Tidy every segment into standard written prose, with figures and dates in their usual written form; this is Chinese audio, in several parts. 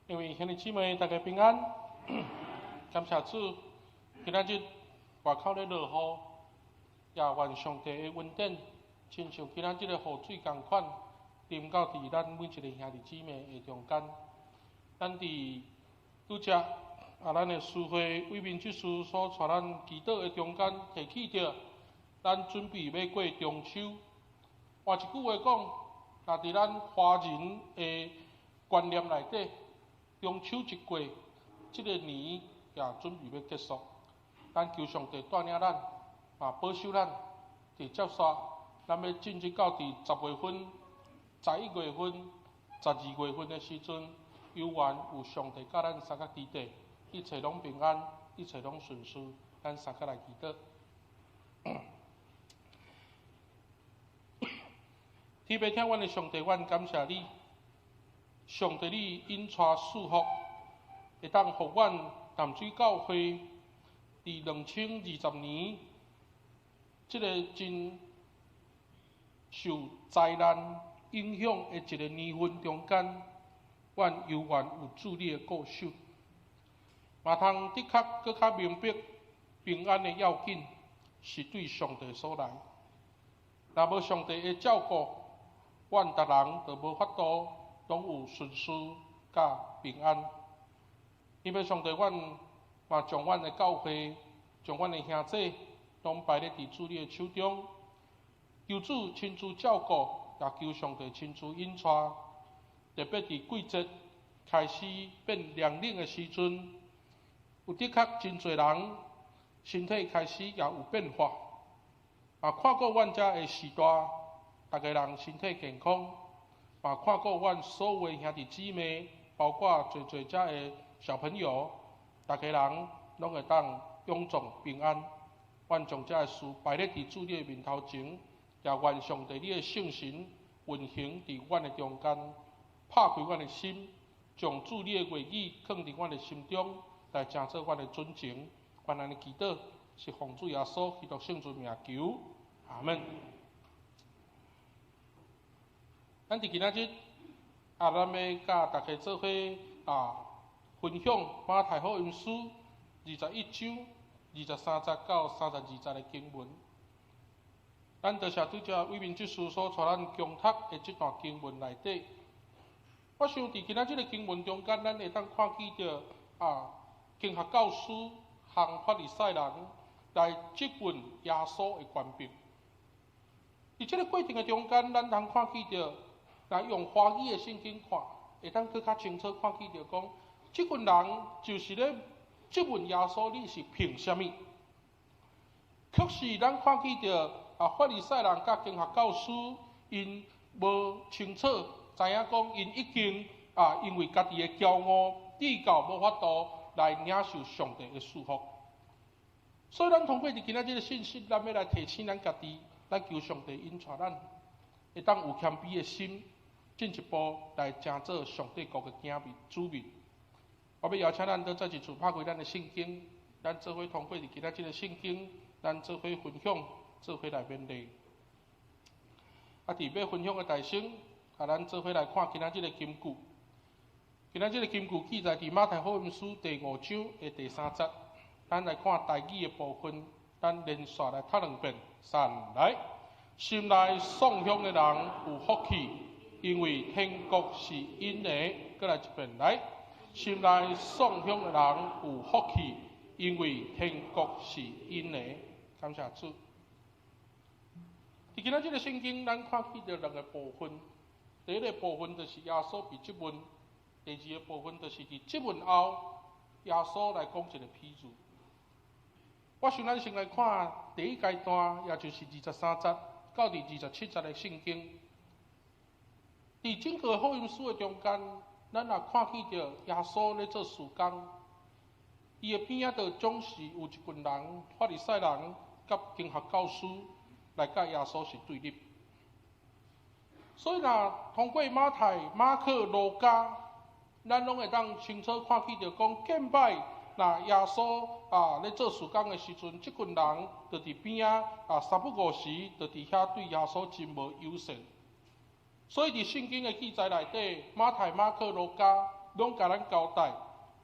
因为兄弟姊妹大家平安，感谢主。今仔日外口咧落雨，也愿上帝的恩典，亲像今仔日的雨水共款，淋到伫咱每一个兄弟姊妹的中间。咱伫拄则咱的师会为民之师所带咱祈祷的中间，提起着咱准备要过中秋。换一句话讲，若伫咱华人的观念内底，中秋一过，这个年也准备要结束。咱求上帝带领咱，保守咱，伫接续咱要进入到伫10月份、11月份、12月份的时阵，有缘有上帝甲咱三角伫地，一切拢平安，一切拢顺遂。咱三角来祈祷。天父听阮的上帝，阮感谢你，上帝你引带赐福，会当互阮淡水教会伫2020年这个真受灾难影响的一个年份中间，阮有缘有主你的顾守，嘛通的确搁较明白平安的要紧是对上帝所来。若无上帝的照顾，阮逐人就无法度拢有顺遂甲平安。因为上帝，阮嘛将阮的教会、将阮的兄弟，拢摆咧伫主你的手中，求主亲自照顾，也求上帝亲自引带。特别伫季节开始变凉冷的时阵，有的确真侪人身体开始也有变化。看过阮遮的时代，大家人身体健康，看过阮所有的兄弟姊妹，包括侪遮的小朋友，大家人拢会当永壮平安。阮将遮的事摆咧伫主你的面头前，也愿上帝你的圣神运行伫阮的中间，拍开阮的心，将主你的话语放伫阮的心中，来成做阮的准情。阮安尼祈祷，是奉主耶稣基督圣主名求，阿门。咱伫今仔日咱要甲大家做伙分享马太福音书21章23节到32节的经文。咱多谢对这为民之师所带咱共读的这段经文内底，我想伫今仔日的经文中间，咱会当看见着经学教师和法利赛人来质问耶稣的权柄。伫这个过程的中间，咱通看见着，来用华语的圣经看，会当更较清楚看见着讲，这群人就是咧质问耶稣，你是凭什么？确实，咱看见着法利赛人甲经学教师，因无清楚知影讲，因已经因为家己的骄傲，至到无法度来领受上帝的祝福。所以，咱通过伫今仔日的信息，咱要来提醒咱家己，咱求上帝引带咱，会当有谦卑的心，进一步来成做上帝国的子民。我要邀请咱再一次拍开咱的圣经，咱做伙通过伫今仔日的圣经，咱做伙分享，做伙来勉励。伫要分享的大声，咱做伙来看今仔日的金句。今仔日的金句记载伫马太福音书第5章的第3节。咱来看台语的部分，咱连续来读2遍。3来，心内颂香的人有福气，因为天国是因的。再来一遍来，心内颂香的人有福气，因为天国是因的。感谢主。伫今仔日的圣经，咱看见着2个部分。第一个部分就是耶稣被质问，第二个部分就是伫质问后，耶稣来讲一个譬喻。我想咱先来看第一阶段，也就是23节到第27节的圣经。伫整个福音书的中间，咱也看见着耶稣咧做事工，伊的边仔就总是有一群人，法利赛人甲经学教师来甲耶稣是对立。所以通过马太、马可、路加，咱拢会当清楚看见着讲，见摆耶稣咧做事工的时阵，即群人就伫边三不五时就伫遐对耶稣真无友善。所以伫圣经的记载内底，马太、马可、路加拢甲咱交代，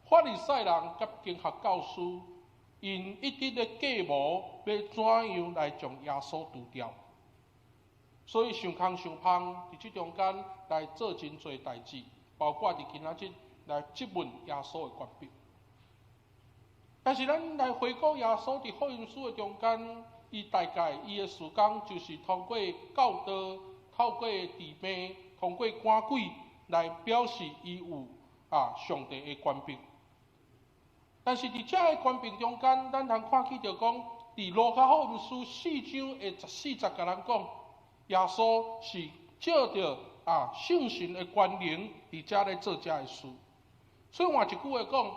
法利赛人甲经学教师因一直咧计谋，要怎样来将耶稣除掉。所以上空上芳伫即中间来做真侪代志，包括伫今仔日来质问耶稣的权柄。但是咱来回顾耶稣伫福音书的中间，伊大概伊的事工就是通过教导、透过治病、通过赶鬼来表示伊有上帝的权柄。但是伫遮个权柄中间，咱通看起着讲，伫路加福音书4章的14节甲咱讲，耶稣是照着圣神的权能伫遮咧做遮个事。所以换一句话讲，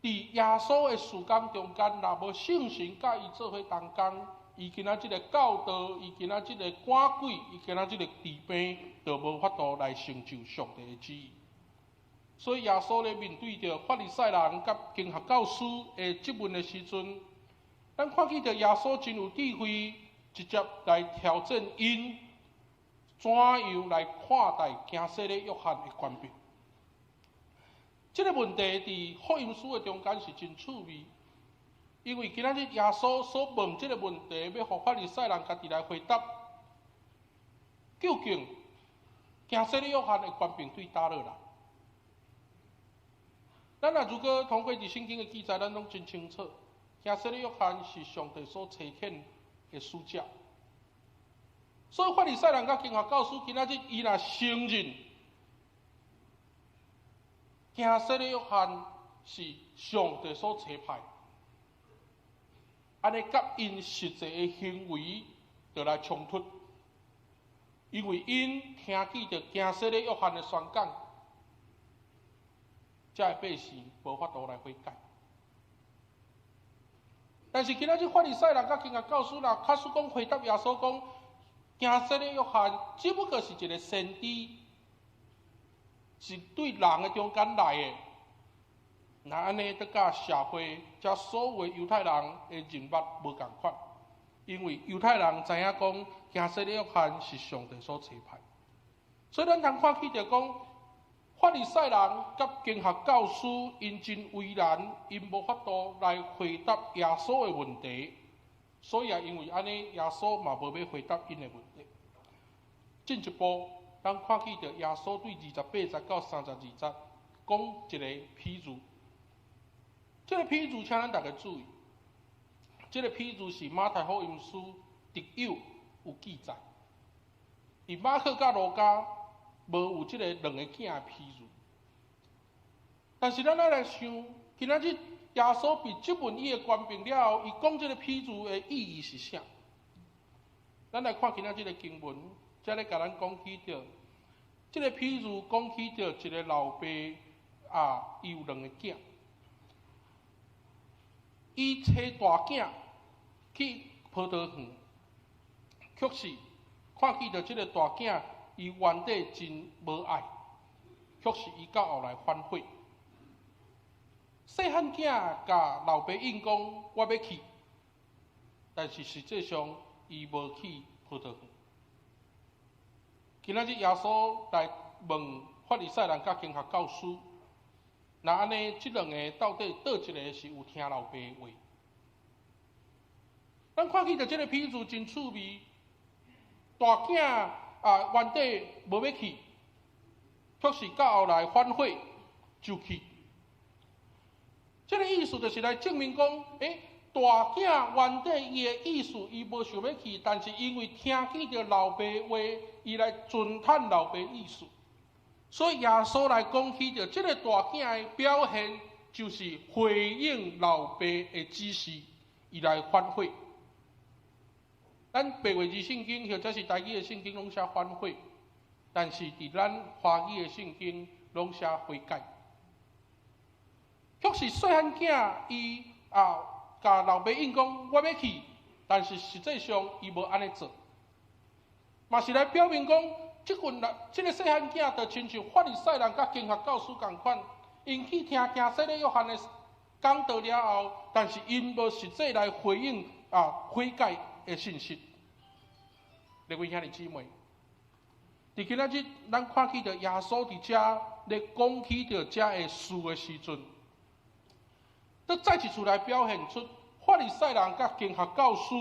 伫耶稣的事工中间，若无圣神甲伊做伙同工，伊今仔即个教导，伊今仔即个赶鬼，伊今仔即个治病，就无法度来成就上帝的旨意。所以耶稣咧面对着法利赛人甲经学教师的质问的时阵，咱看见着耶稣真有智慧，直接来挑战因怎样来看待加西咧约翰的权柄。这个问题伫福音书的中间是真趣味，因为今仔日耶稣所问这个问题，要互法利赛人家己来回答，究竟加西咧约翰的权柄对叨落来？咱如果通过伫圣经的记载，咱拢真清楚，加西咧约翰是上帝所差遣的使者。所以法利赛人甲经学教师今仔日伊若承认，加西咧约翰是上帝所差派，安尼甲因实际的行为就来冲突，因为因听见着加西咧约翰的宣讲。遮个百姓无法度来悔改，但是今仔日法利赛人甲经学教师啦，假使讲回答耶稣讲，加西咧约翰只不过是一个先知，是对人的中间来的。那安尼，得甲社会甲所有犹太人的认捌无共款，因为犹太人知影讲，加西咧约翰是上帝所差派，所以咱通看起着讲。法利赛人甲经学教师因真为难，因无法度来回答耶稣的问题，所以也因为安尼，耶稣嘛无要回答因的问题。进一步，咱看起着耶稣对28节到32节讲一个譬喻，这个譬喻请咱大家注意，这个譬喻是马太福音书特有记载，而马可甲路加无有即个两个囝的譬喻，但是咱来想，今仔日耶稣被质问伊的权柄了后，伊讲即个譬喻的意义是啥？咱来看今仔日的经文，才咧甲咱讲起着，即个譬喻讲起着一个老爸伊有两个囝，伊找大囝去葡萄园，确实看起着即个大囝。伊原底真无爱，却是伊到后来反悔。细汉囝甲老爸应讲我要去，但是实际上伊无去葡萄园。今仔日耶稣来问法利赛人甲经学教师，那安尼即两个到底倒一个是有听老爸的话？咱看起着即个譬喻真趣味，大囝。原底无要去，却是到后来反悔就去。这个意思就是来证明讲，大囝原底伊的意思，伊无想要去，但是因为听见着老爸话，伊来遵探老爸意思。所以耶稣来讲起着这个大囝的表现，就是回应老爸的指示，伊来反悔。咱白话字圣经或者是台语的圣经拢写反悔，但是伫咱华语的圣经拢写悔改。确实细汉囝伊甲老爸应讲我要去，但是实际上伊无安尼做，嘛是来表明讲，即个细汉囝就亲像法利赛人甲经学教师共款，因去听西咧约翰的讲道了后，但是因无实际来回应悔改的信息。各位兄弟姊妹，伫今仔日，咱看起着耶稣伫遮咧讲起着遮个事的时阵，都再一次来表现出法利赛人甲经学教师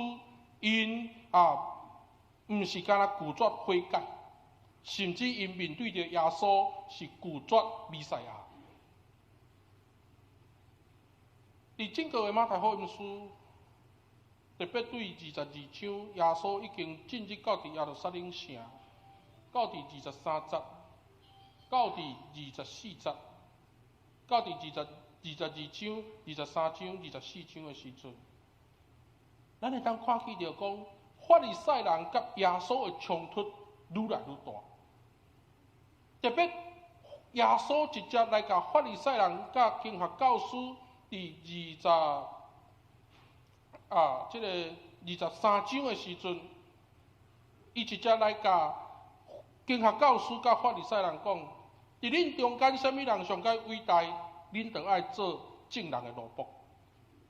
因毋是干那拒绝悔改，甚至因面对着耶稣是拒绝弥赛亚。伫整个的马太福音书，特别对22章，耶稣已经进入到伫耶路撒冷城，到伫23节，到伫24节，到伫22章、23章、24章的时阵，咱会当看起着讲，法利赛人甲耶稣的冲突愈来愈大。特别耶稣直接来甲法利赛人甲经学教师伫23章的时阵，伊直接来甲经学教师甲法利赛人讲：，伫恁中间，什么人上界伟大，恁就爱做正人的奴仆。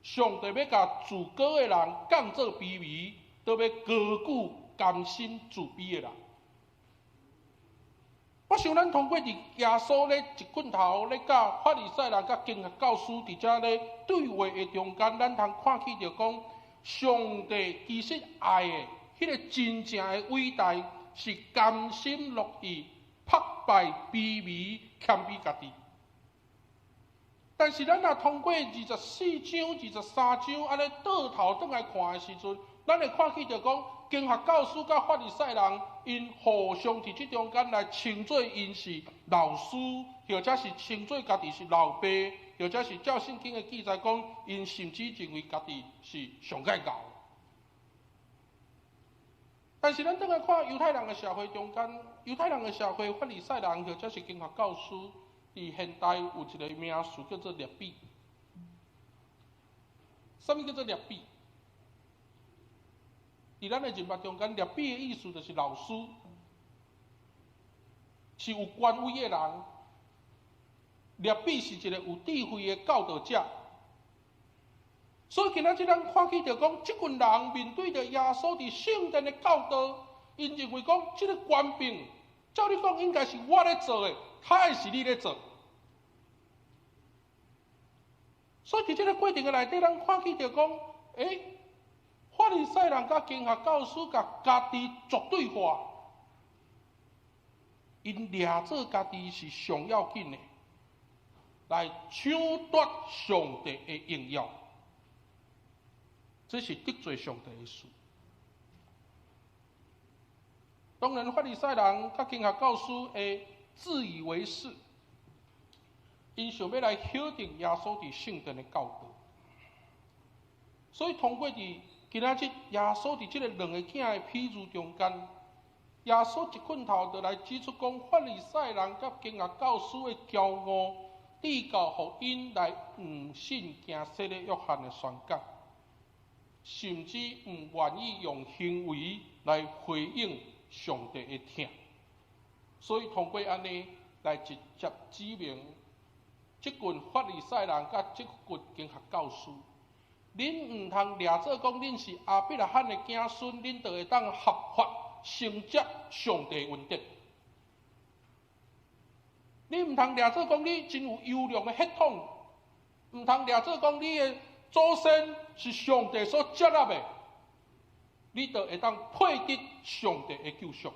上帝要甲自高的人降做卑微，都要高举甘心自卑的人。我想咱通过伫耶稣咧一棍头咧甲法利赛人甲经学教师伫遮咧对话的中间，咱通看起着讲，上帝其实爱的迄个真正的伟大，是甘心乐意破败卑微谦卑家己。但是咱若通过24章、23章安尼倒头转来看的时阵，咱会看起着讲，经学教师甲法利赛人因互相伫即中间来称做因是老师，或者是称做家己是老爸，或者是照圣经的记载讲，因甚至认为家己是上界教。但是咱转来看犹太人的社会中间，犹太人的社会法利赛人或者是经学教师，伫现代有一个名词叫做列比。什么叫做列比？伫咱的人物中间，列比的意思就是老师，是有权威的人。列比是一个有智慧的教导者。所以今仔日咱看起着讲，即群人面对着耶稣伫圣殿的教导，因认为讲，即个权柄，照你讲应该是我咧做的，还是你咧做？所以伫即个过程的内底，咱看起着讲，法利赛人甲经学教师甲家己绝对化，因掠做家己是上要紧的，来抢夺上帝的荣耀，这是得罪上帝的事。当然，法利赛人甲经学教师会自以为是，因想要来否定耶稣伫圣殿的教导，所以通过伫今仔日耶稣伫即个两个囝的譬喻中间，耶稣一棍头就来指出讲，法利赛人甲经学教师的骄傲，致到互因来唔信行洗礼约翰的宣讲，甚至唔愿意用行为来回应上帝的听。所以通过安尼来直接指明，即群法利赛人甲即群经学教师，恁唔通掠做讲恁是亚伯拉罕的子孙，恁就会当合法承接上帝恩典。你唔通掠做讲你真有优良的血统，唔通掠做讲你的祖先是上帝所接纳的，你就会当配得上帝的救赎。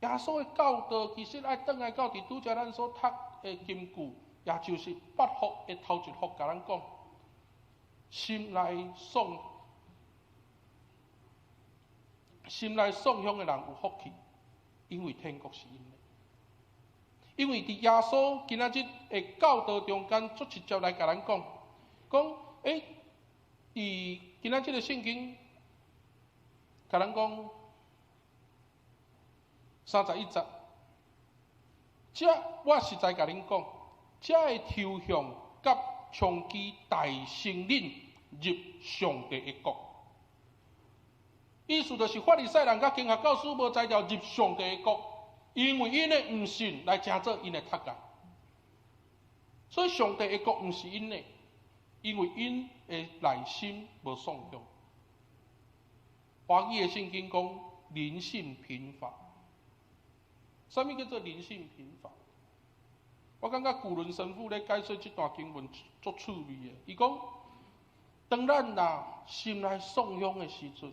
耶稣的教导其实爱转来到伫拄则咱所读的金句，也就是8福的头一福，甲咱讲，心内颂香的人有福气，因为天国是因的。因为伫耶稣今仔日的教导中间，足直接来甲咱讲，伫今仔日的圣经，甲咱讲31节，这我实在甲恁讲，这的抽象甲长期大胜恁入上帝的国。意思就是法利赛人甲经学教师无才调入上帝的国，因为因的唔信来成做因的塔架。所以上帝的国唔是因的，因为因的内心无爽向。华语的圣经讲，灵性贫乏。什么叫做灵性贫乏？我感觉古伦神父咧解说这段经文足趣味的。伊讲，当咱若心内颂扬的时阵，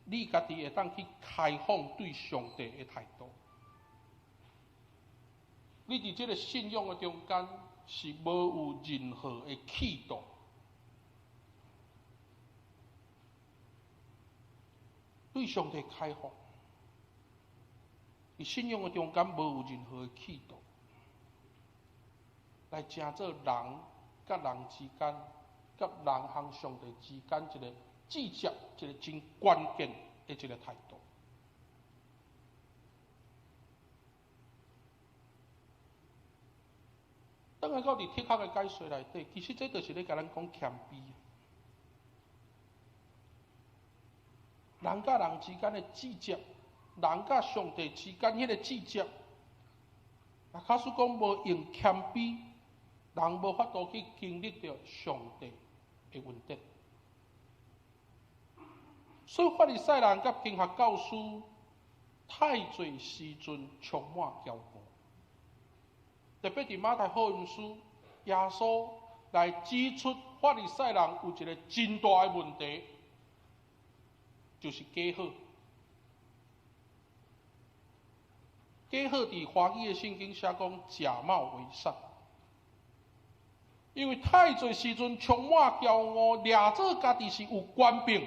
你家己会当去开放对上帝的态度。你伫这个信仰的中间是无有任何的企图。对上帝开放，伫信仰的中间无有任何的企图。来成做人甲人之间，甲人和上帝之间一个直接、一个真关键的一个态度。当然，到伫铁壳的解说内底，其实这就是咧甲咱讲谦卑。人甲人之间的直接，人甲上帝之间迄个直接，啊，假使讲无用谦卑。人无法度去经历到上帝的稳定，所以法利赛人甲经学教师太侪时阵充满骄傲，特别伫马太福音书，耶稣来指出法利赛人有一个真大的问题，就是假好。假好伫华语的圣经写讲假冒为善。因为太侪时阵充满骄傲，掠做家己是有权柄，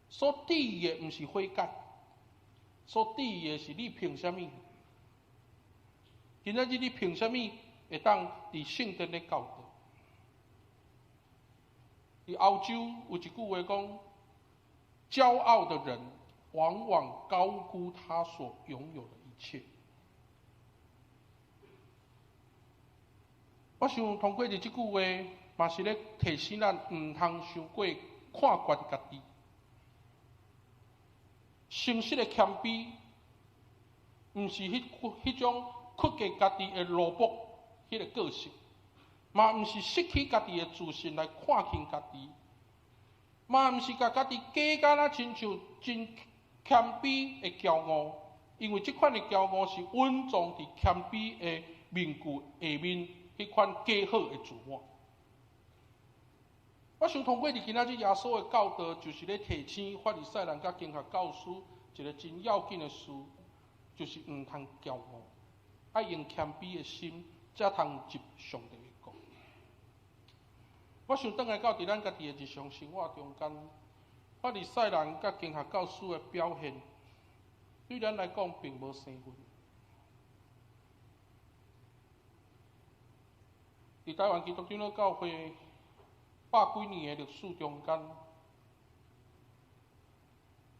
所质疑的毋是悔改，所质疑的是你凭什么？今仔日你凭什么会当伫圣殿咧教导？伫欧洲有一句话讲：骄傲的人往往高估他所拥有的一切。我想通过这句话，嘛是咧提醒咱毋通伤过看悬家己。诚实的谦卑，毋是迄种屈给家己的萝卜迄个个性，嘛毋是失去家己的自信来看轻家己，嘛毋是甲家己假甲亲像真谦卑的骄傲，因为这款的骄傲是稳重伫谦卑的面具下面。迄款假好的自我，我想通过伫今仔日耶稣的教导，就是咧提醒法利赛人甲经学教师一个真要紧的事，就是毋通骄傲，爱用谦卑的心，才通入上帝的国。我想倒来到伫咱家己的日常生活中间，法利赛人甲经学教师的表现，对咱来讲并无生分。伫台湾基督长老教会百几年的历史中间，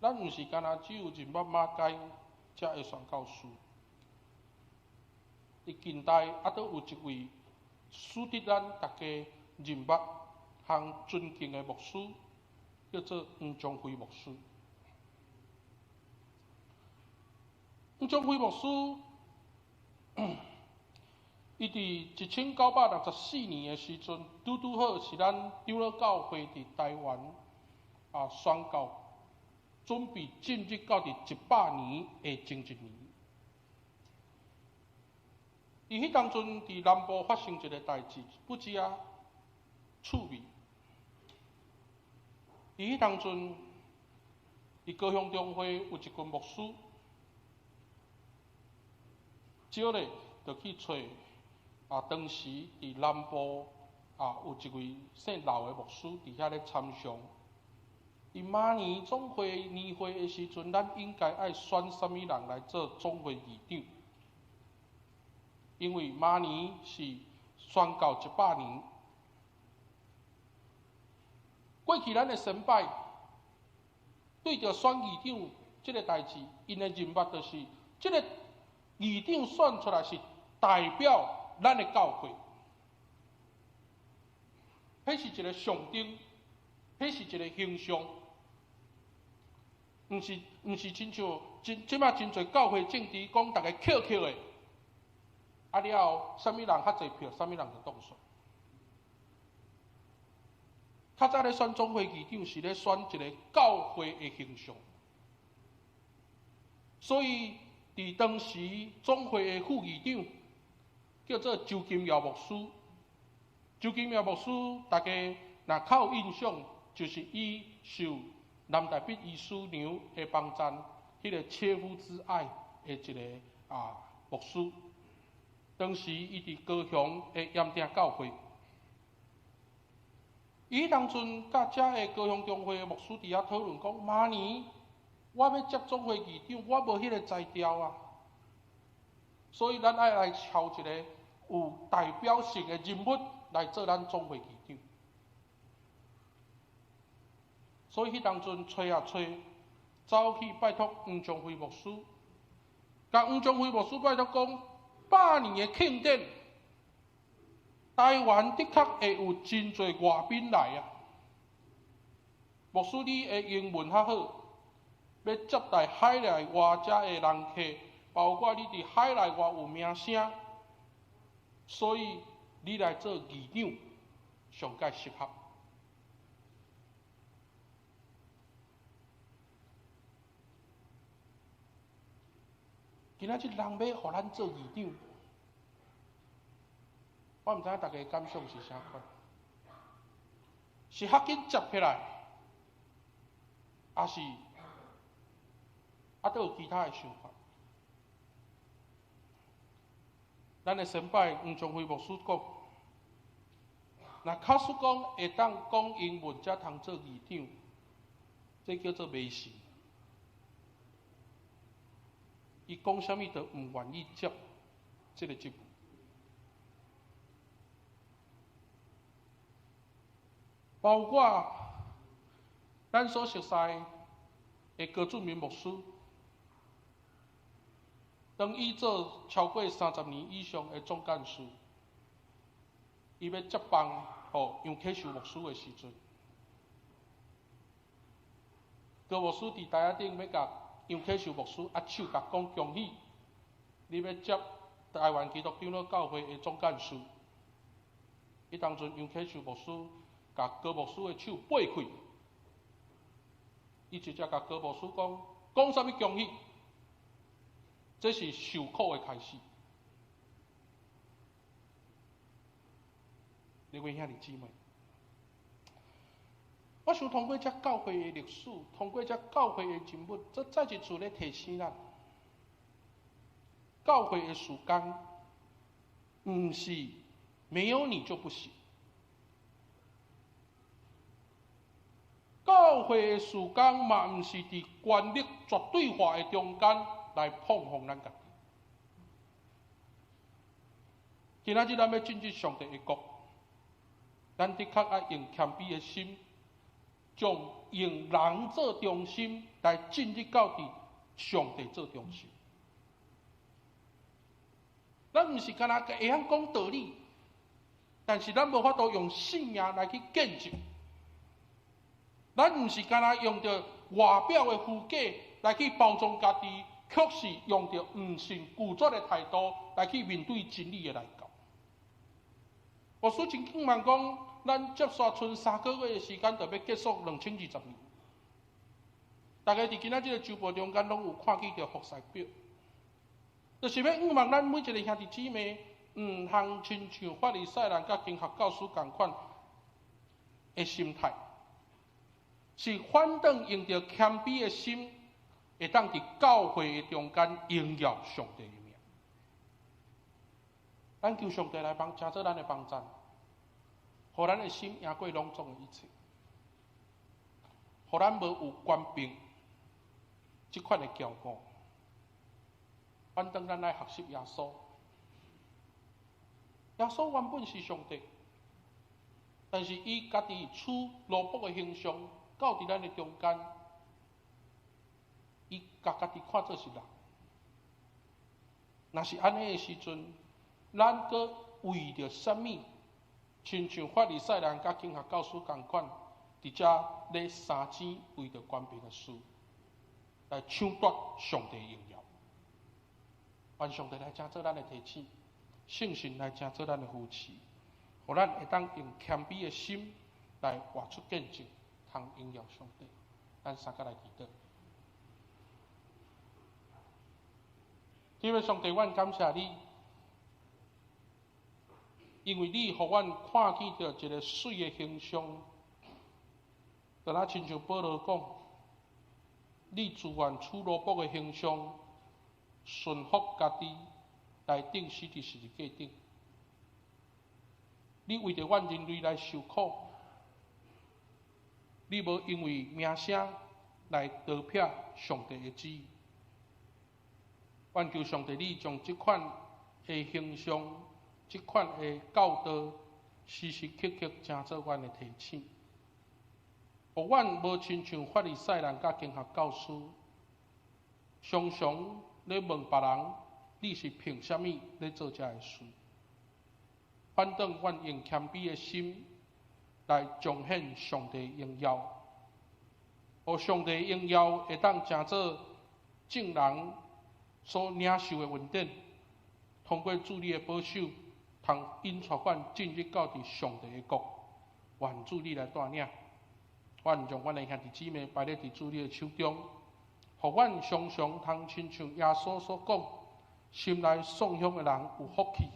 咱毋是干那只有认捌马偕才会选教师。伫近代还佫有一位使得咱大家认捌和尊敬的牧师，叫做黄宗辉牧师。黄宗辉牧师。伊伫1964年的时阵，拄好是咱长老教会伫台湾宣告，准备进入到伫100年的前一年。伫迄当阵，伫南部发生一个代志，不止趣味。伫迄当阵，伫高雄中会有一群牧师，少咧就去找。当时伫南部有一位姓刘的牧师伫遐咧参详。伫明年总会年会的时阵，咱应该爱选什么人来做总会议长？因为明年是宣告100年。过去咱的神拜对着选议长这个代志，因的认捌就是这个议长选出来是代表。咱的教会，迄是一个象征，迄是一个形象，毋是亲像即马真侪教会政治讲大家扣的，了后，啥物人较侪票，啥物人就当选。较早咧选总会议长是咧选一个教会的形象，所以伫当时总会的副议长叫做周金尧牧师。周金尧牧师，大家若较有印象，就是伊受南台北医师娘的帮赞，迄个切肤之爱的一个牧师。当时伊伫高雄的盐埕教会，伊当阵甲遮的高雄教会的牧师伫遐讨论讲，明年我要接总会议长，我无迄个才调啊，所以咱爱来挑一个有代表性的人物来做咱总会议长。所以迄当阵找啊找，走去拜托黄宗辉牧师，甲黄宗辉牧师拜托讲，100年的庆典，台湾的确会有真侪外宾来啊。牧师你的英文较好，要接待海内外遮的人客，包括你伫海内外有名声，所以你来做议长上界适合。今仔日人要互咱做议长，我毋知影大家感想是啥款，是较紧接起来，还是都有其他的想法？咱的先拜黄宗辉牧师讲，若假使讲会当讲英文才通做议长，这叫做迷信。伊讲啥物都毋愿意接这个职务。包括咱所熟悉的高俊明牧师，当伊做超过30年以上的总干事，伊要接棒互杨启秀牧师的时阵，高牧师伫台仔顶要甲杨启秀牧师握手，甲讲恭喜，你要接台湾基督长老教会的总干事。伊当阵杨启秀牧师甲高牧师的手掰开，伊直接甲高牧师讲啥物恭喜，这是受苦的开始。各位兄弟姊妹，我想通过这教会的历史，通过这教会的人物，这再一次咧提醒咱，教会的事工，毋是没有你就不行。教会的事工嘛，毋是伫权力绝对化的中间来碰碰咱家己。今仔日咱要进入上帝的国，咱的确爱用谦卑的心，将用人做中心来进入到伫上帝做中心。咱毋是干那会晓讲道理，但是咱无法度用信仰来去见证。咱毋是干那用着外表的虚假来去包装家己，却是用着毋信固执的态度来去面对真理的来教。牧师真希望讲，咱接续剩3个月的时间，就要结束2020年。大家伫今仔日的周报中间，拢有看见着服侍表，就是要希望咱每一个兄弟姊妹，通亲像法利赛人甲经学教师同款的心态。是反正用着谦卑的心，会当伫教会的中间荣耀上帝的名。咱求上帝来加做咱的帮赞，互咱的心赢过拢总的一切，互咱无有官兵即款的骄傲。反正咱来学习耶稣，耶稣原本是上帝，但是伊家己取罗卜的形象。到伫咱的中间，伊家己看做是人。若是安尼的时阵，咱阁为着啥物？亲像法利赛人甲经学教师同款，伫遮咧三钱为着官兵的事，来抢夺上帝的荣耀。愿上帝来正做咱的提醒，圣神来正做咱的扶持，互咱会当用谦卑的心来活出见证，通荣耀上帝。咱三个来祈祷。天父上帝，阮感谢你，因为你互阮看见到一个水的形象，就若亲像保罗讲，你自愿取罗卜的形象，顺服家己，来钉死伫十字架顶。你为着阮人类来受苦，你无因为名声来夺撇上帝的旨意。愿求上帝，你将这款的形象、这款的教导，时时刻刻成做阮的提醒，互阮无亲像法利赛人甲经学教师，常常咧问别人，你是凭啥物咧做遮个事？反倒阮用谦卑的心来彰显上帝的荣耀，互上帝的荣耀会当成做正人所领受的恩典，通过主你的保守，通引带阮进入到伫上帝的国。愿主你来带领，愿将阮的兄弟姊妹摆咧伫主你的手中，互阮常常通亲像耶稣所讲，心内颂享的人有福气，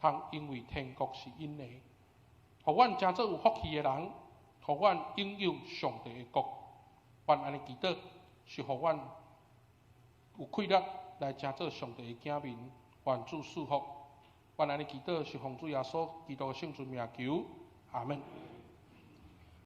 通因为天国是因的。互阮真做有福气的人，互阮拥有上帝的国。愿安尼祈祷，是互阮有气力来成做上帝的子民，愿主赐福。愿安尼祈祷，是奉主耶稣基督圣尊名求，阿门。